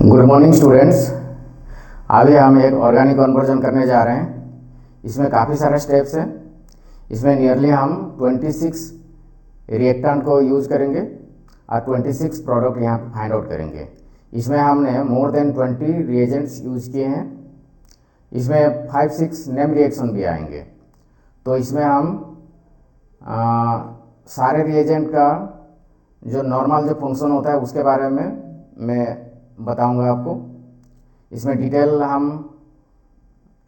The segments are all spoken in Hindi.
Good morning students. अभी हम एक ऑर्गेनिक कन्वर्जन करने जा रहे हैं। इसमें काफ़ी सारे स्टेप्स हैं। इसमें नियरली हम 26 रिएक्टेंट को यूज़ करेंगे और 26 प्रोडक्ट यहाँ पे फाइंड आउट करेंगे। इसमें हमने मोर देन 20 रिएजेंट्स यूज़ किए हैं। इसमें 5-6 नेम रिएक्शन भी आएंगे। तो इसमें हम सारे रिएजेंट का जो नॉर्मल जो फंक्शन होता है उसके बारे में मैं बताऊंगा आपको। इसमें डिटेल हम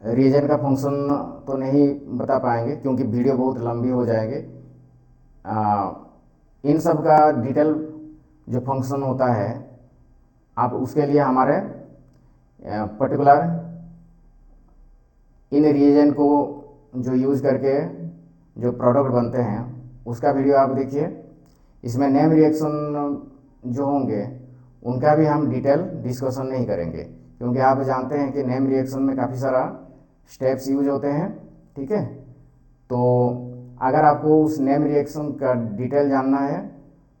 रिएजेंट का फंक्शन तो नहीं बता पाएंगे क्योंकि वीडियो बहुत लंबी हो जाएगी। इन सब का डिटेल जो फंक्शन होता है आप उसके लिए हमारे पर्टिकुलर इन रिएजेंट को जो यूज़ करके जो प्रोडक्ट बनते हैं उसका वीडियो आप देखिए। इसमें नेम रिएक्शन जो होंगे उनका भी हम डिटेल डिस्कशन नहीं करेंगे क्योंकि आप जानते हैं कि नेम रिएक्शन में काफ़ी सारा स्टेप्स यूज होते हैं। ठीक है, तो अगर आपको उस नेम रिएक्शन का डिटेल जानना है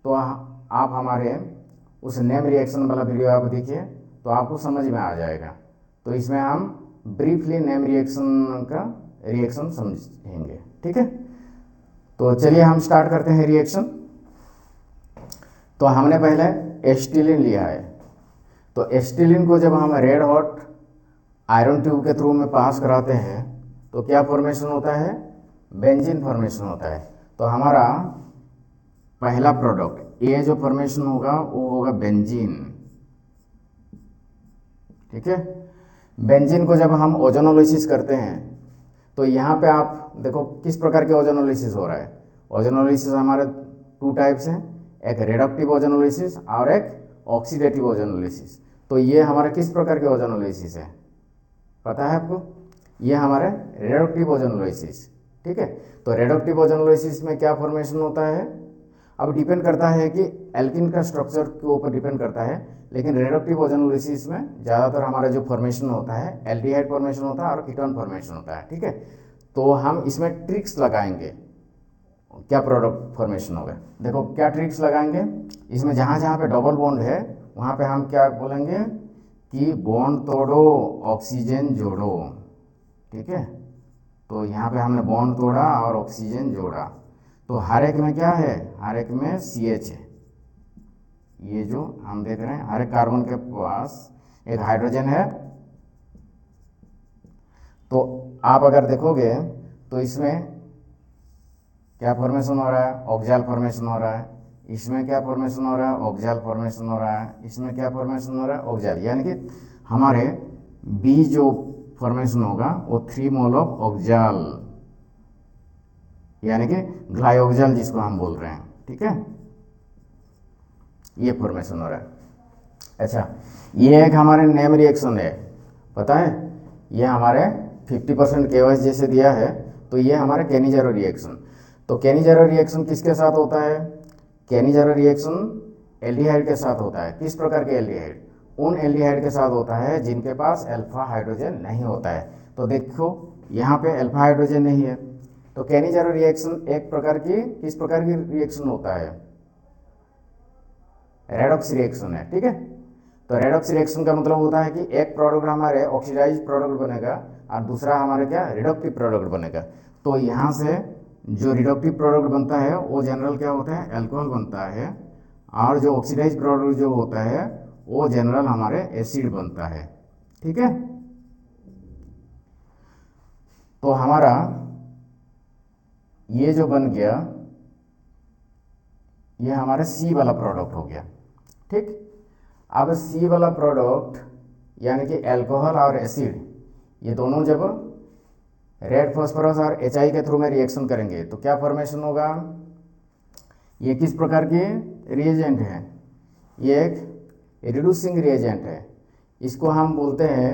तो आप हमारे उस नेम रिएक्शन वाला वीडियो आप देखिए तो आपको समझ में आ जाएगा। तो इसमें हम ब्रीफली नेम रिएक्शन का रिएक्शन समझेंगे। ठीक है, तो चलिए हम स्टार्ट करते हैं रिएक्शन। तो हमने पहले एसिटिलीन लिया है। तो एसिटिलीन को जब हम रेड हॉट आयरन ट्यूब के थ्रू में पास कराते हैं तो क्या फॉर्मेशन होता है? बेंजीन फॉर्मेशन होता है। तो हमारा पहला प्रोडक्ट ये जो फॉर्मेशन होगा वो होगा बेंजीन। ठीक है, बेंजीन को जब हम ओजोनोलिसिस करते हैं तो यहाँ पे आप देखो किस प्रकार के ओजोनोलिसिस हो रहा है। ओजोनोलिसिस हमारे 2 टाइप्स हैं, एक रिडक्टिव ओजोनोलिसिस और एक ऑक्सीडेटिव ओजोनोलिसिस। तो ये हमारे किस प्रकार के ओजोनोलिसिस है पता है आपको? ये हमारे रिडक्टिव ओजोनोलिसिस। ठीक है, तो रिडक्टिव ओजोनोलिसिस में क्या फॉर्मेशन होता है? अब डिपेंड करता है कि एल्किन का स्ट्रक्चर के ऊपर डिपेंड करता है, लेकिन रिडक्टिव ओजोनोलिसिस में ज़्यादातर हमारा जो फॉर्मेशन होता है एल्डिहाइड फॉर्मेशन होता है और कीटोन फॉर्मेशन होता है। ठीक है, तो हम इसमें ट्रिक्स लगाएंगे। क्या प्रोडक्ट फॉर्मेशन होगा, देखो क्या ट्रिक्स लगाएंगे। इसमें जहाँ जहाँ पे डबल बॉन्ड है वहाँ पे हम क्या बोलेंगे कि बॉन्ड तोड़ो ऑक्सीजन जोड़ो। ठीक है, तो यहाँ पे हमने बॉन्ड तोड़ा और ऑक्सीजन जोड़ा। तो हर एक में क्या है? हर एक में CH है। ये जो हम देख रहे हैं हर एक कार्बन के पास एक हाइड्रोजन है। तो आप अगर देखोगे तो इसमें क्या फॉर्मेशन हो रहा है? ऑक्जाल फॉर्मेशन हो रहा है। इसमें क्या फॉर्मेशन हो रहा है? ऑक्जाल फॉर्मेशन हो रहा है। इसमें क्या फॉर्मेशन हो रहा है? ऑक्जाल। यानी कि हमारे बी जो फॉर्मेशन होगा वो 3 मोल ऑफ ऑक्जाल यानी कि ग्लाइऑक्जाल जिसको हम बोल रहे हैं। ठीक है, ये फॉर्मेशन हो रहा है। अच्छा, ये एक हमारे नेम रिएक्शन है, पता है? ये हमारे 50% KOH जैसे दिया है। तो ये हमारे केनिज़ेरो रिएक्शन। तो केनिज़ेरो रिएक्शन किसके साथ होता है? केनिज़ेरो रिएक्शन एल्डिहाइड के साथ होता है। किस प्रकार के एल्डिहाइड? उन एल्डिहाइड के साथ होता है जिनके पास अल्फा हाइड्रोजन नहीं होता है। तो देखो यहाँ पे अल्फा हाइड्रोजन नहीं है। तो केनिज़ेरो रिएक्शन एक प्रकार की किस प्रकार की रिएक्शन होता है? रेडॉक्स रिएक्शन है। ठीक है, तो रेडॉक्स रिएक्शन का मतलब होता है कि एक प्रोडक्ट हमारे ऑक्सीडाइज प्रोडक्ट बनेगा और दूसरा हमारे क्या रिडक्टिव प्रोडक्ट बनेगा। तो यहाँ से जो रिडक्टिव प्रोडक्ट बनता है वो जनरल क्या होता है? अल्कोहल बनता है। और जो ऑक्सीडाइज प्रोडक्ट जो होता है वो जनरल हमारे एसिड बनता है। ठीक है, तो हमारा ये जो बन गया ये हमारे C वाला प्रोडक्ट हो गया। ठीक, अब C वाला प्रोडक्ट यानी कि अल्कोहल और एसिड ये दोनों जब रेड फास्फोरस और HI के थ्रू में रिएक्शन करेंगे तो क्या फॉर्मेशन होगा? ये किस प्रकार के रिएजेंट है? ये एक रिड्यूसिंग रिएजेंट है। इसको हम बोलते हैं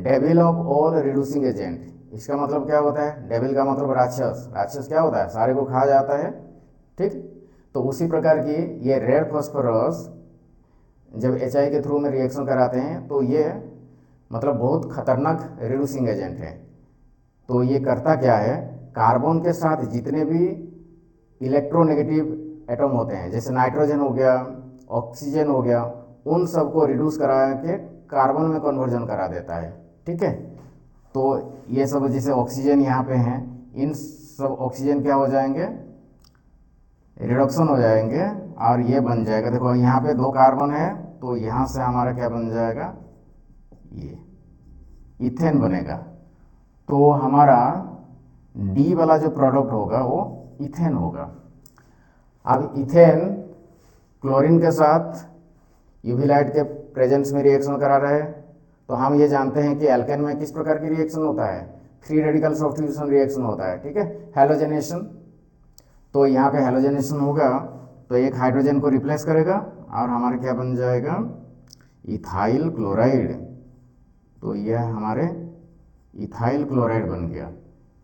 devil of all reducing agent. इसका मतलब क्या होता है? डेविल का मतलब राक्षस। राक्षस क्या होता है? सारे को खा जाता है। ठीक, तो उसी प्रकार की ये रेड फास्फोरस जब HI के थ्रू में रिएक्शन कराते हैं तो ये मतलब बहुत खतरनाक रिड्यूसिंग एजेंट है। तो ये करता क्या है? कार्बन के साथ जितने भी इलेक्ट्रोनेगेटिव एटम होते हैं जैसे नाइट्रोजन हो गया, ऑक्सीजन हो गया, उन सबको रिड्यूस करा के कार्बन में कन्वर्जन करा देता है। ठीक है, तो ये सब जैसे ऑक्सीजन यहाँ पे हैं, इन सब ऑक्सीजन क्या हो जाएंगे, रिडक्शन हो जाएंगे और ये बन जाएगा, देखो यहाँ पे 2 कार्बन है तो यहाँ से हमारा क्या बन जाएगा, ये इथेन बनेगा। तो हमारा डी वाला जो प्रोडक्ट होगा वो इथेन होगा। अब इथेन क्लोरीन के साथ यूवी लाइट के प्रेजेंस में रिएक्शन करा रहे हैं, तो हम ये जानते हैं कि एल्केन में किस प्रकार की रिएक्शन होता है, फ्री रेडिकल सब्स्टिट्यूशन रिएक्शन होता है। ठीक है, हैलोजेनेशन, तो यहाँ पे हैलोजेनेशन होगा तो एक हाइड्रोजन को रिप्लेस करेगा और हमारे क्या बन जाएगा, इथाइल क्लोराइड। तो यह हमारे इथाइल क्लोराइड बन गया,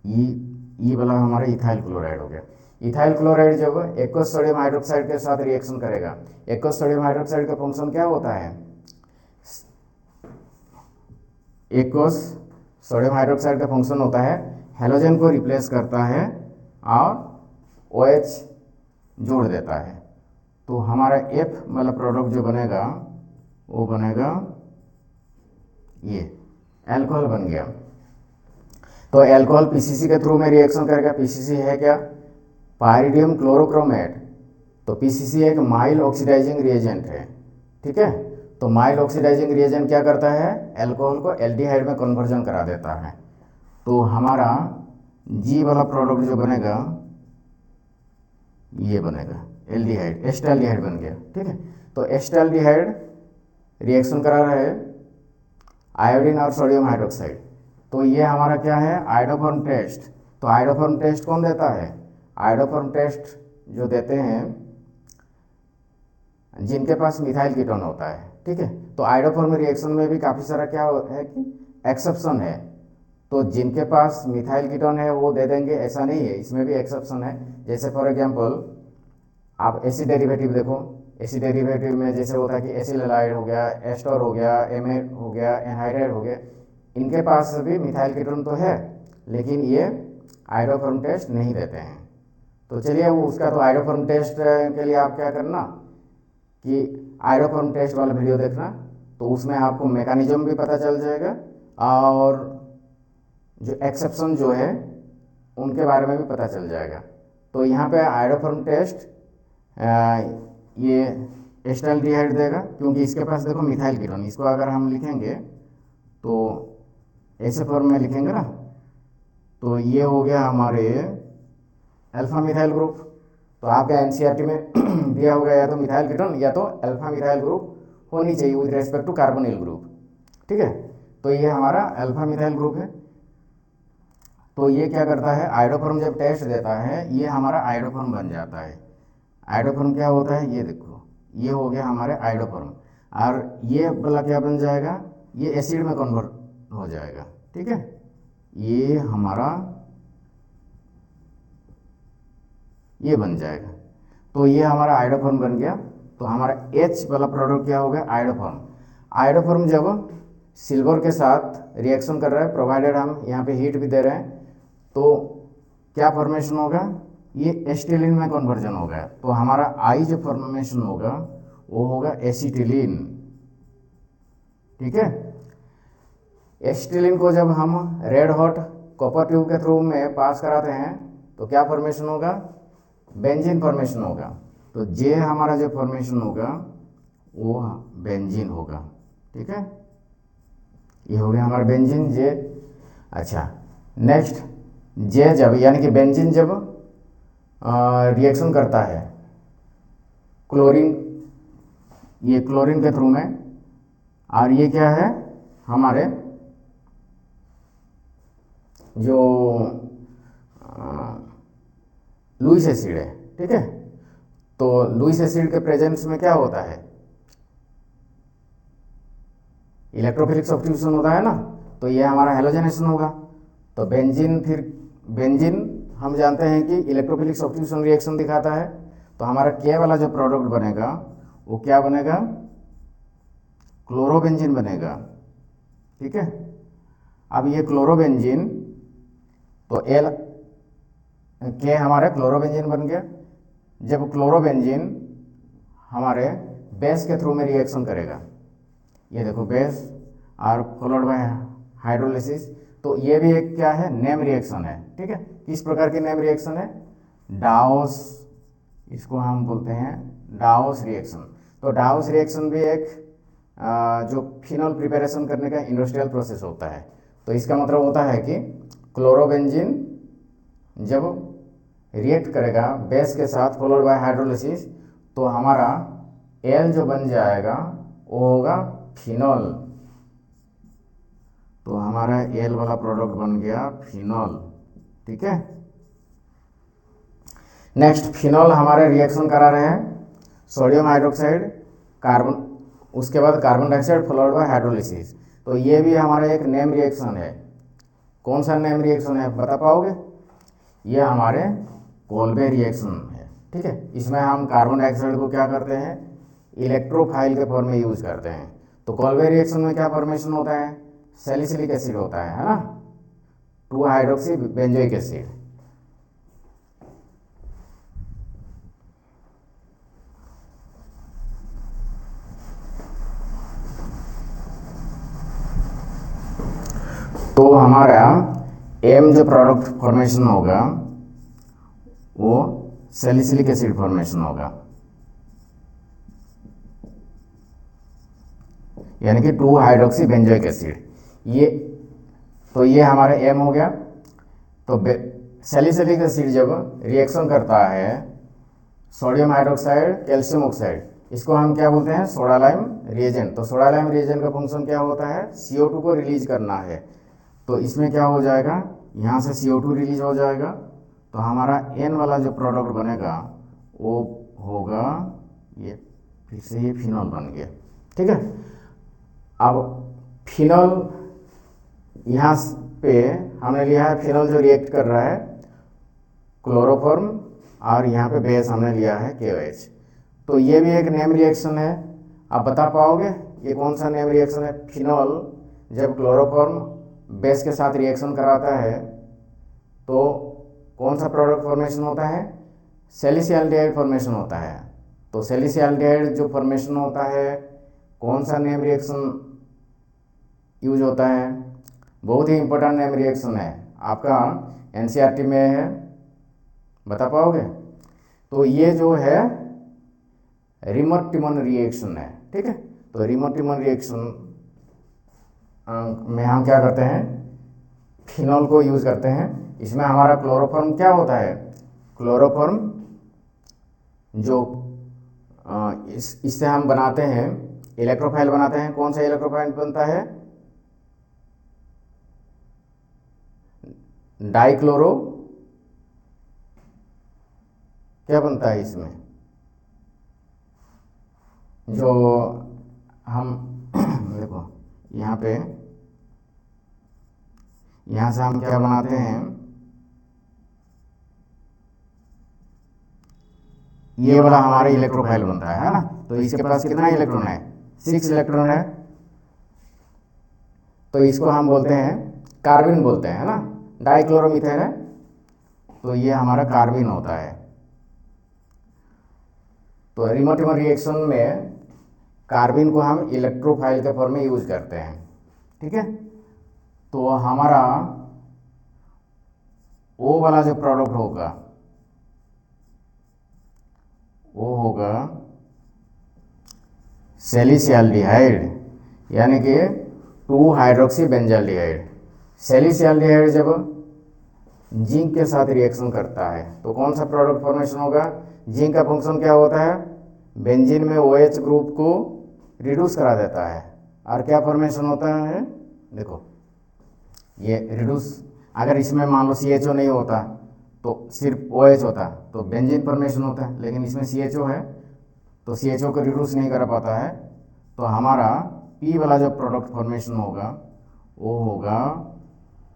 ई वाला हमारे इथाइल क्लोराइड हो गया। इथाइल क्लोराइड जब एक्वस सोडियम हाइड्रोक्साइड के साथ रिएक्शन करेगा, एक्वस सोडियम हाइड्रोक्साइड का फंक्शन क्या होता है, एक्वस सोडियम हाइड्रोक्साइड का फंक्शन होता है हैलोजन को रिप्लेस करता है और OH जोड़ देता है। तो हमारा F वाला प्रोडक्ट जो बनेगा वो बनेगा ये अल्कोहल बन गया। तो अल्कोहल PCC के थ्रू में रिएक्शन करेगा। PCC है क्या, पायरिडियम क्लोरोक्रोमेट। तो PCC एक माइल्ड ऑक्सीडाइजिंग रिएजेंट है। ठीक है, तो माइल्ड ऑक्सीडाइजिंग रिएजेंट क्या करता है, अल्कोहल को एल्डिहाइड में कन्वर्जन करा देता है। तो हमारा G वाला प्रोडक्ट जो बनेगा ये बनेगा एल्डिहाइड, एस्टाल्डिहाइड बन गया। ठीक है, तो एस्टाल्डिहाइड रिएक्शन करा रहा है आयोडीन और सोडियम हाइड्रोक्साइड। तो ये हमारा क्या है, आयोडोफॉर्म टेस्ट। तो आयोडोफॉर्म टेस्ट कौन देता है, आयोडोफॉर्म टेस्ट जो देते हैं जिनके पास मिथाइल कीटोन होता है। ठीक है, तो आयोडोफॉर्म रिएक्शन में भी काफ़ी सारा क्या है कि एक्सेप्शन है। तो जिनके पास मिथाइल कीटोन है वो दे देंगे, ऐसा नहीं है, इसमें भी एक्सेप्शन है। जैसे फॉर एग्जांपल आप एसिड डेरिवेटिव देखो, एसिड डेरिवेटिव में जैसे होता है कि एसिल हैलाइड हो गया, एस्टर हो गया, एमेट हो गया, एनहाइड्राइड हो गया, इनके पास भी मिथाइल कीटोन तो है लेकिन ये आयोडोफॉर्म टेस्ट नहीं देते हैं। तो चलिए वो उसका तो आयोडोफॉर्म टेस्ट के लिए आप क्या करना कि आयोडोफॉर्म टेस्ट वाला वीडियो देखना, तो उसमें आपको मैकेनिज्म भी पता चल जाएगा और जो एक्सेप्शन जो है उनके बारे में भी पता चल जाएगा। तो यहाँ पे आयोडोफॉर्म टेस्ट ये एस्टाल्डिहाइड देगा क्योंकि इसके पास देखो मिथाइल कीटोन। इसको अगर हम लिखेंगे तो ऐसे फॉर्म में लिखेंगे ना, तो ये हो गया हमारे अल्फा मिथाइल ग्रुप। तो आपके एनसीईआरटी में दिया होगा या तो मिथाइल कीटोन या तो अल्फा मिथाइल ग्रुप होनी चाहिए with respect to carbonyl group. ठीक है, तो ये हमारा अल्फा मिथाइल ग्रुप है। तो ये क्या करता है, आयोडोफॉर्म जब टेस्ट देता है ये हमारा आयोडोफॉर्म बन जाता है। आयोडोफॉर्म क्या होता है, ये देखो ये हो गया हमारे आयोडोफॉर्म और ये वाला क्या बन जाएगा, ये एसिड में कन्वर्ट हो जाएगा। ठीक है, ये हमारा ये बन जाएगा। तो ये हमारा आयोडोफॉर्म बन गया। तो हमारा H वाला प्रोडक्ट क्या हो गया, आयोडोफॉर्म। आयोडोफॉर्म जब सिल्वर के साथ रिएक्शन कर रहा है, प्रोवाइडेड हम यहाँ पे हीट भी दे रहे हैं, तो क्या फॉर्मेशन होगा, ये एसिटिलीन में कन्वर्जन होगा। तो हमारा I जो फॉर्मेशन होगा वो होगा एसिटिलीन। ठीक है, एसिटिलीन को जब हम रेड हॉट कॉपर ट्यूब के थ्रू में पास कराते हैं तो क्या फॉर्मेशन होगा, बेंजीन फॉर्मेशन होगा। तो जे हमारा जो फॉर्मेशन होगा वो बेंजीन होगा। ठीक है, ये हो गया हमारा बेंजीन जे। अच्छा, नेक्स्ट जे जब यानी कि बेंजीन जब रिएक्शन करता है क्लोरीन, ये क्लोरीन के थ्रू में, और ये क्या है हमारे जो लुईस एसिड है। ठीक है, तो लुईस एसिड के प्रेजेंस में क्या होता है, इलेक्ट्रोफिलिक सब्स्टिट्यूशन होता है ना, तो ये हमारा हैलोजेनेशन होगा। तो बेंजीन, फिर बेंजीन हम जानते हैं कि इलेक्ट्रोफिलिक सब्स्टिट्यूशन रिएक्शन दिखाता है। तो हमारा के वाला जो प्रोडक्ट बनेगा वो क्या बनेगा, क्लोरोबेंजीन बनेगा। ठीक है, अब ये क्लोरोबेंजीन, तो एल के हमारे क्लोरोबेंजीन बन गया। जब क्लोरोबेंजीन हमारे बेस के थ्रू में रिएक्शन करेगा। ये देखो बेस और फॉलोड बाय हाइड्रोलिसिस। तो ये भी एक क्या है, नेम रिएक्शन है। ठीक है, किस प्रकार की नेम रिएक्शन है, डाउस, इसको हम बोलते हैं डाउस रिएक्शन। तो डाउस रिएक्शन भी एक जो फिनॉल प्रिपरेशन करने का इंडस्ट्रियल प्रोसेस होता है। तो इसका मतलब होता है कि क्लोरोबेंजीन जब रिएक्ट करेगा बेस के साथ फॉलोड बाय हाइड्रोलिसिस, तो हमारा एल जो बन जाएगा वो होगा फिनॉल। तो हमारा एल वाला प्रोडक्ट बन गया फिनॉल। ठीक है, नेक्स्ट फिनॉल हमारे रिएक्शन करा रहे हैं सोडियम हाइड्रोक्साइड कार्बन, उसके बाद carbon dioxide followed by hydrolysis. तो ये भी हमारा एक नेम रिएक्शन है। कौन सा नेम रिएक्शन है बता पाओगे, ये हमारे कोल्बे रिएक्शन है। ठीक है, इसमें हम कार्बन डाइऑक्साइड को क्या करते हैं, इलेक्ट्रोफाइल के फॉर्म में यूज करते हैं। तो कोल्बे रिएक्शन में क्या फॉर्मेशन होता है, सैलिसिलिक एसिड होता है ना, 2 हाइड्रोक्सी बेंजोइक एसिड। तो हमारा एम जो प्रोडक्ट फॉर्मेशन होगा वो सैलिसिलिक एसिड फॉर्मेशन होगा, यानी कि 2 हाइड्रोक्सी बेंजोइक एसिड। ये हमारा एम हो गया। तो सैलिसिलिक एसिड जब रिएक्शन करता है सोडियम हाइड्रोक्साइड कैल्शियम ऑक्साइड, इसको हम क्या बोलते हैं, सोडा लाइम रिएजेंट। तो सोडा लाइम रिएजेंट का फंक्शन क्या होता है, CO2 को रिलीज करना है। तो इसमें क्या हो जाएगा, यहाँ से CO2 रिलीज हो जाएगा। तो हमारा N वाला जो प्रोडक्ट बनेगा वो होगा ये, फिर से ये फिनॉल बन गया। ठीक है, अब फिनॉल यहाँ पे हमने लिया है, फिनॉल जो रिएक्ट कर रहा है क्लोरोफॉर्म, और यहाँ पे बेस हमने लिया है KOH। तो ये भी एक नेम रिएक्शन है। आप बता पाओगे ये कौन सा नेम रिएक्शन है, फिनॉल जब क्लोरोफॉर्म बेस के साथ रिएक्शन कराता है तो कौन सा प्रोडक्ट फॉर्मेशन होता है, सैलिसिल्डिहाइड फॉर्मेशन होता है। तो सैलिसिल्डिहाइड जो फॉर्मेशन होता है, कौन सा नेम रिएक्शन यूज होता है, बहुत ही इंपॉर्टेंट नेम रिएक्शन है, आपका NCERT में है, बता पाओगे। तो ये जो है रिमर-टिमन रिएक्शन है। ठीक है, तो रिमर-टिमन रिएक्शन में हम क्या करते हैं, फिनॉल को यूज करते हैं। इसमें हमारा क्लोरोफॉर्म क्या होता है, क्लोरोफॉर्म जो इससे हम बनाते हैं इलेक्ट्रोफाइल बनाते हैं। कौन सा इलेक्ट्रोफाइल बनता है, डाइक्लोरो, क्या बनता है इसमें, जो हम देखो यहाँ पे, यहाँ से हम क्या बनाते हैं, ये वाला हमारा इलेक्ट्रोफाइल बनता है ना। तो इसके पास कितना इलेक्ट्रॉन है, 6 इलेक्ट्रॉन है। तो इसको हम बोलते हैं कार्बिन बोलते हैं ना, डाइक्लोरोमिथेन है। तो ये हमारा कार्बिन होता है। तो रिमर-टिमर रिएक्शन में कार्बिन को हम इलेक्ट्रोफाइल के फॉर्म में यूज करते हैं। ठीक है, तो हमारा ओ वाला जो प्रोडक्ट होगा वो होगा सैलिसिल्डिहाइड, यानी कि 2 हाइड्रोक्सी बेंजाल्डिहाइड। सैलिसिल्डिहाइड जब जिंक के साथ रिएक्शन करता है तो कौन सा प्रोडक्ट फॉर्मेशन होगा, जिंक का फंक्शन क्या होता है, बेंजीन में OH ग्रुप को रिड्यूस करा देता है। और क्या फॉर्मेशन होता है, देखो ये रिड्यूस, अगर इसमें मान लो CHO नहीं होता तो सिर्फ OH होता तो बेंजीन फॉर्मेशन होता है, लेकिन इसमें CHO है तो CHO को रिड्यूस नहीं कर पाता है। तो हमारा P वाला जो प्रोडक्ट फॉर्मेशन होगा वो होगा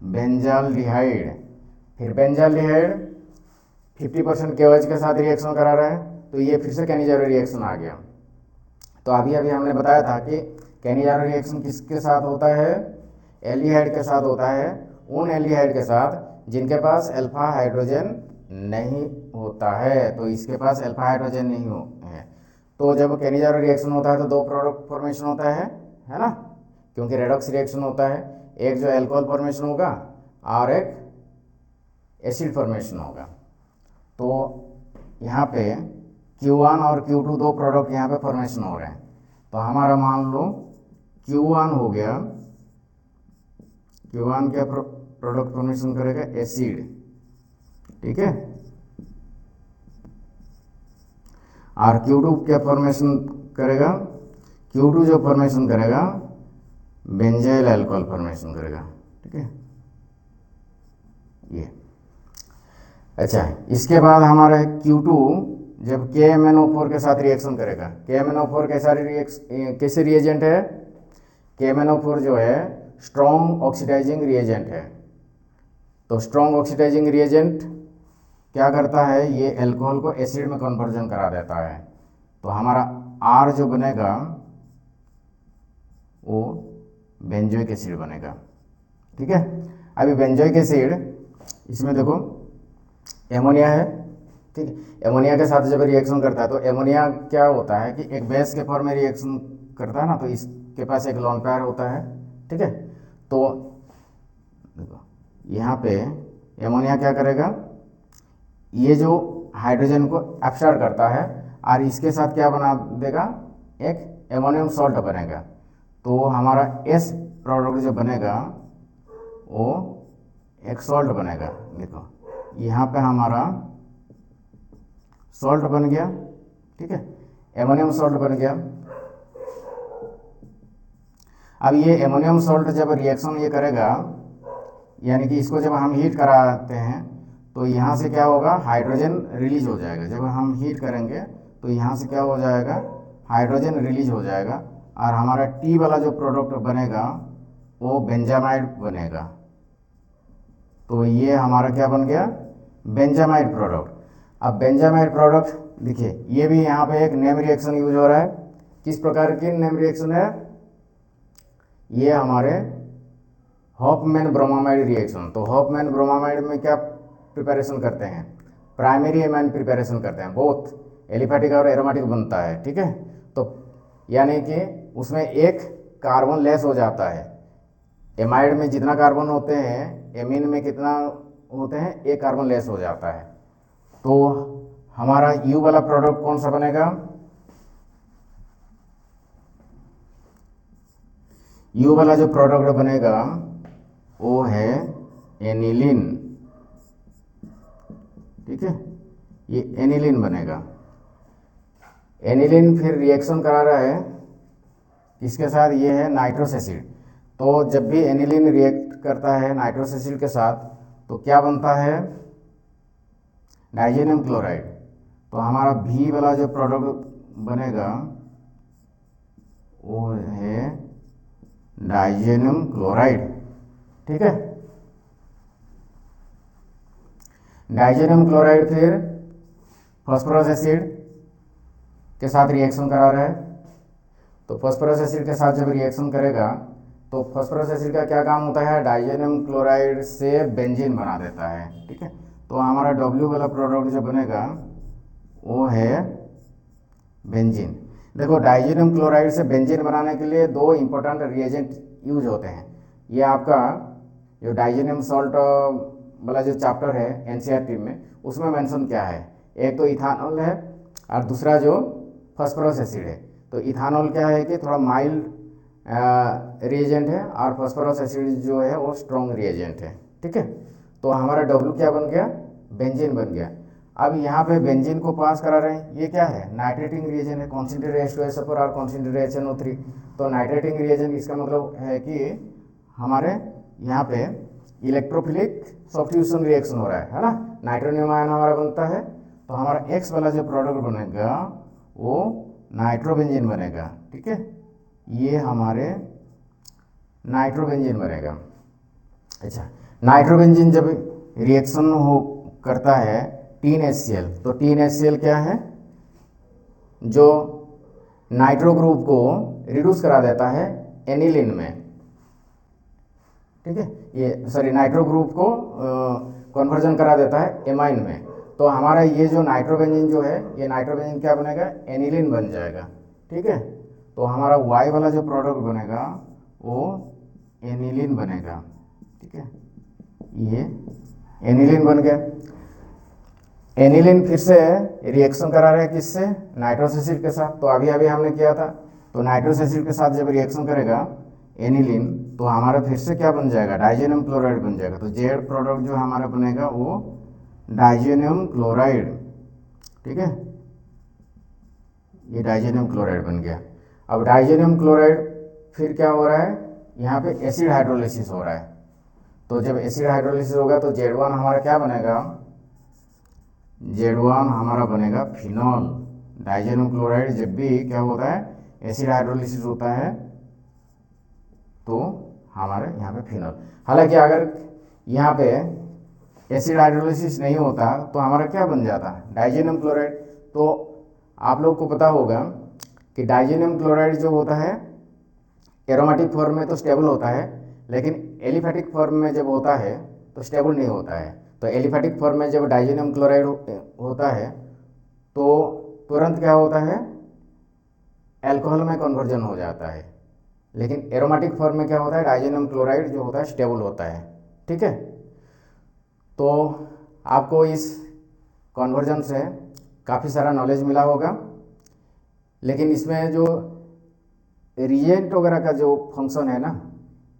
बेंजाल्डिहाइड। फिर बेंजाल्डिहाइड 50% KOH के साथ रिएक्शन करा रहा है, तो ये फिर से कैनिजारो रिएक्शन आ गया। तो अभी हमने बताया था कि कैनिजारो रिएक्शन किसके साथ होता है, एल्डिहाइड के साथ होता है, उन एल्डिहाइड के साथ जिनके पास अल्फा हाइड्रोजन नहीं होता है। तो इसके पास अल्फा हाइड्रोजन नहीं है, तो जब कैनिज़ारो रिएक्शन होता है तो दो प्रोडक्ट फॉर्मेशन होता है ना, क्योंकि रेडॉक्स रिएक्शन होता है, एक जो एल्कोहल फॉर्मेशन होगा और एक एसिड फॉर्मेशन होगा। तो यहाँ पे Q1 और Q2 दो प्रोडक्ट यहाँ पे फॉर्मेशन हो रहे हैं। तो हमारा मान लो Q1 हो गया, Q1 क्या प्रोडक्ट फॉर्मेशन करेगा, एसिड, ठीक है, और Q2 क्या फॉर्मेशन करेगा, Q2 जो फॉर्मेशन करेगा बेंजाइल अल्कोहल फॉर्मेशन करेगा, ठीक है ये। अच्छा, इसके बाद हमारा Q2 जब KMnO4 के साथ रिएक्शन करेगा, KMnO4 कैसे रिएजेंट है, KMnO4 जो है स्ट्रॉन्ग ऑक्सीडाइजिंग रिएजेंट है। तो स्ट्रॉन्ग ऑक्सीडाइजिंग रिएजेंट क्या करता है, ये एल्कोहल को एसिड में कन्वर्जन करा देता है। तो हमारा R जो बनेगा वो बेंजोइक एसिड बनेगा, ठीक है। अभी बेंजोइक एसिड, इसमें देखो एमोनिया है, ठीक है, एमोनिया के साथ जब रिएक्शन करता है तो एमोनिया क्या होता है कि एक बेस के फॉर्म में रिएक्शन करता है ना, तो इसके पास एक लोन पेयर होता है, ठीक है। तो देखो यहाँ पे एमोनिया क्या करेगा, ये जो हाइड्रोजन को एब्सॉर्ब करता है और इसके साथ क्या बना देगा, एक एमोनियम सॉल्ट बनेगा। तो हमारा एस प्रोडक्ट जो बनेगा वो एक सॉल्ट बनेगा। देखो यहाँ पे हमारा सॉल्ट बन गया, ठीक है, एमोनियम सॉल्ट बन गया। अब ये एमोनियम सॉल्ट जब रिएक्शन ये करेगा, यानी कि इसको जब हम हीट कराते हैं तो यहाँ से क्या होगा, हाइड्रोजन रिलीज हो जाएगा। जब हम हीट करेंगे तो यहाँ से क्या हो जाएगा, हाइड्रोजन रिलीज हो जाएगा और हमारा टी वाला जो प्रोडक्ट बनेगा वो बेंजामाइड बनेगा। तो ये हमारा क्या बन गया, बेंजामाइड प्रोडक्ट। अब बेंजामाइड प्रोडक्ट देखिए, ये भी यहाँ पे एक नेम रिएक्शन यूज हो रहा है। किस प्रकार की नेम रिएक्शन है, ये हमारे हॉफमैन ब्रोमामाइड रिएक्शन। तो हॉफमैन ब्रोमामाइड में क्या प्रिपरेशन करते हैं, प्राइमरी एमाइन प्रिपरेशन करते हैं, बोथ एलिफेटिक और एरोमेटिक बनता है, ठीक है। तो यानी कि उसमें एक कार्बन लेस हो जाता है। एमाइड में जितना कार्बन होते हैं, एमीन में कितना होते हैं, एक कार्बन लेस हो जाता है। तो हमारा यू वाला प्रोडक्ट कौन सा बनेगा, यू वाला जो प्रोडक्ट बनेगा वो है एनिलीन, ठीक है, ये एनिलीन बनेगा। एनिलीन फिर रिएक्शन करा रहा है किसके साथ, ये है नाइट्रस एसिड। तो जब भी एनिलीन रिएक्ट करता है नाइट्रस एसिड के साथ तो क्या बनता है, डाइजेनियम क्लोराइड। तो हमारा भी वाला जो प्रोडक्ट बनेगा वो है डाइजेनियम क्लोराइड, ठीक है। डाइजेनियम क्लोराइड फिर फास्फोरस एसिड के साथ रिएक्शन करा रहा है। तो फास्फोरस एसिड के साथ जब रिएक्शन करेगा तो फास्फोरस एसिड का क्या काम होता है, डाइजेनियम क्लोराइड से बेंजीन बना देता है, ठीक है। तो हमारा W वाला प्रोडक्ट जो बनेगा वो है बेंजीन। देखो डाइजेनियम क्लोराइड से बेंजीन बनाने के लिए दो इंपॉर्टेंट रिएजेंट यूज होते हैं। ये आपका जो डाइजेनियम सॉल्ट वाला जो चैप्टर है NCERT में, उसमें मेंशन क्या है, एक तो इथानॉल है और दूसरा जो फास्फोरस एसिड है। तो इथानॉल क्या है कि थोड़ा माइल्ड रिएजेंट है और फास्फोरस एसिड जो है वो स्ट्रॉन्ग रिएजेंट है, ठीक है। तो हमारा W क्या बन गया, बेंजीन बन गया। अब यहाँ पे बेंजीन को पास करा रहे हैं, ये क्या है, नाइट्रेटिंग रिएजेंट है, कॉन्सेंट्रेटेड H2SO4 और कॉन्सेंट्रेटेड HNO3। तो नाइट्रेटिंग रिएजेंट इसका मतलब है कि हमारे यहाँ पे इलेक्ट्रोफिलिक सब्स्टिट्यूशन रिएक्शन हो रहा है ना, नाइट्रोनियम आयन हमारा बनता है। तो हमारा X वाला जो प्रोडक्ट बनेगा वो नाइट्रोबेंजीन बनेगा, ठीक है, ये हमारे नाइट्रोबेंजीन बनेगा। अच्छा, नाइट्रोबेंजीन जब रिएक्शन हो करता है टीन HCl, तो टीन HCl क्या है, जो नाइट्रो ग्रुप को रिड्यूस करा देता है एनिलीन में, ठीक है, ये सॉरी नाइट्रो ग्रुप को कन्वर्जन करा देता है एमाइन में। तो हमारा ये जो नाइट्रोबेंजीन जो है, ये नाइट्रोबेंजीन क्या बनेगा, एनिलीन बन जाएगा। ठीक है, तो हमारा Y वाला जो प्रोडक्ट बनेगा वो एनिलीन बनेगा। ठीक है, ये एनिलीन बन गया। एनिलीन फिर से रिएक्शन करा रहे हैं किससे, नाइट्रोस एसिड के साथ। तो अभी अभी हमने किया था, तो नाइट्रोस एसिड के साथ जब रिएक्शन करेगा एनिलीन, तो हमारा फिर से क्या बन जाएगा, डाइजेनियम क्लोराइड बन जाएगा। तो जेड प्रोडक्ट जो हमारा बनेगा वो डाइजेनियम क्लोराइड। ठीक है, ये डाइजेनियम क्लोराइड बन गया। अब डाइजेनियम क्लोराइड फिर क्या हो रहा है, यहाँ पे एसिड हाइड्रोलिसिस हो रहा है। तो जब एसिड हाइड्रोलिसिस होगा तो Z1 हमारा क्या बनेगा, Z1 हमारा बनेगा फिनॉल। डाइजेनियम क्लोराइड जब भी क्या होता है, एसिड हाइड्रोलिसिस होता है तो हमारे यहाँ पे फिनॉल। हालांकि अगर यहाँ पे एसिड हाइड्रोलिसिस नहीं होता तो हमारा क्या बन जाता, डाइजेनियम क्लोराइड। तो आप लोग को पता होगा कि डाइजेनियम क्लोराइड जो होता है एरोमेटिक फॉर्म में तो स्टेबल होता है, लेकिन एलिफेटिक फॉर्म में जब होता है तो स्टेबल नहीं होता है। तो एलिफेटिक फॉर्म में जब डाइजेनियम क्लोराइड होता है तो तुरंत क्या होता है, अल्कोहल में कन्वर्जन हो जाता है। लेकिन एरोमेटिक फॉर्म में क्या होता है, डाइजेनियम क्लोराइड जो होता है स्टेबल होता है। ठीक है, तो आपको इस कन्वर्जन से काफ़ी सारा नॉलेज मिला होगा। लेकिन इसमें जो रिएजेंट वगैरह का जो फंक्शन है ना,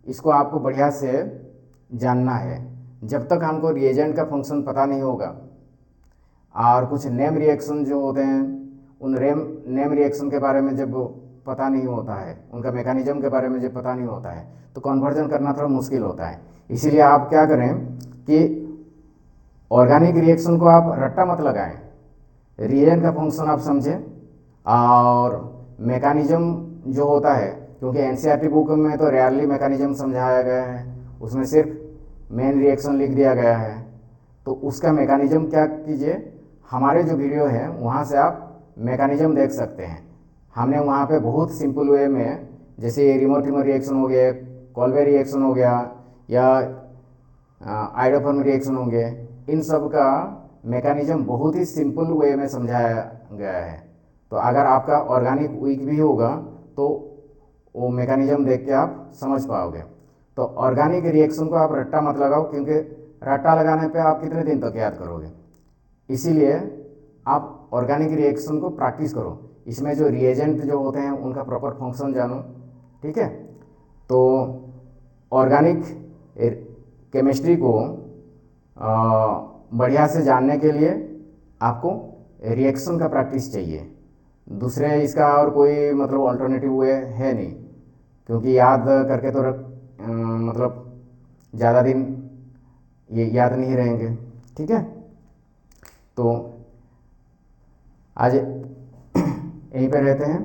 इसको आपको बढ़िया से जानना है। जब तक हमको रिएजेंट का फंक्शन पता नहीं होगा और कुछ नेम रिएक्शन जो होते हैं उन नेम रिएक्शन के बारे में जब पता नहीं होता है, उनका मैकेनिज्म के बारे में जब पता नहीं होता है, तो कन्वर्जन करना थोड़ा मुश्किल होता है। इसीलिए आप क्या करें कि ऑर्गेनिक रिएक्शन को आप रट्टा मत लगाएं, रिएजेंट का फंक्शन आप समझें और मैकेनिज्म जो होता है, क्योंकि एनसीईआरटी बुक में तो रेयरली मैकेनिज्म समझाया गया है, उसमें सिर्फ मेन रिएक्शन लिख दिया गया है। तो उसका मैकेनिज्म क्या कीजिए, हमारे जो वीडियो है वहाँ से आप मैकेनिज्म देख सकते हैं। हमने वहाँ पे बहुत सिंपल वे में, जैसे रिमोट रिएक्शन हो गया, कॉल्वे रिएक्शन हो गया या आइडोफॉर्म रिएक्शन हो गए, इन सब का मैकेनिज्म बहुत ही सिंपल वे में समझाया गया है। तो अगर आपका ऑर्गेनिक वीक भी होगा तो वो मैकेनिज्म देख के आप समझ पाओगे। तो ऑर्गेनिक रिएक्शन को आप रट्टा मत लगाओ, क्योंकि रट्टा लगाने पे आप कितने दिन तक याद करोगे। इसीलिए आप ऑर्गेनिक रिएक्शन को प्रैक्टिस करो, इसमें जो रिएजेंट जो होते हैं उनका प्रॉपर फंक्शन जानो। ठीक है, तो ऑर्गेनिक केमिस्ट्री को बढ़िया से जानने के लिए आपको रिएक्शन का प्रैक्टिस चाहिए। दूसरे इसका और कोई मतलब अल्टरनेटिव वे है नहीं, क्योंकि याद करके तो मतलब ज़्यादा दिन ये याद नहीं रहेंगे। ठीक है, तो आज यहीं पे रहते हैं।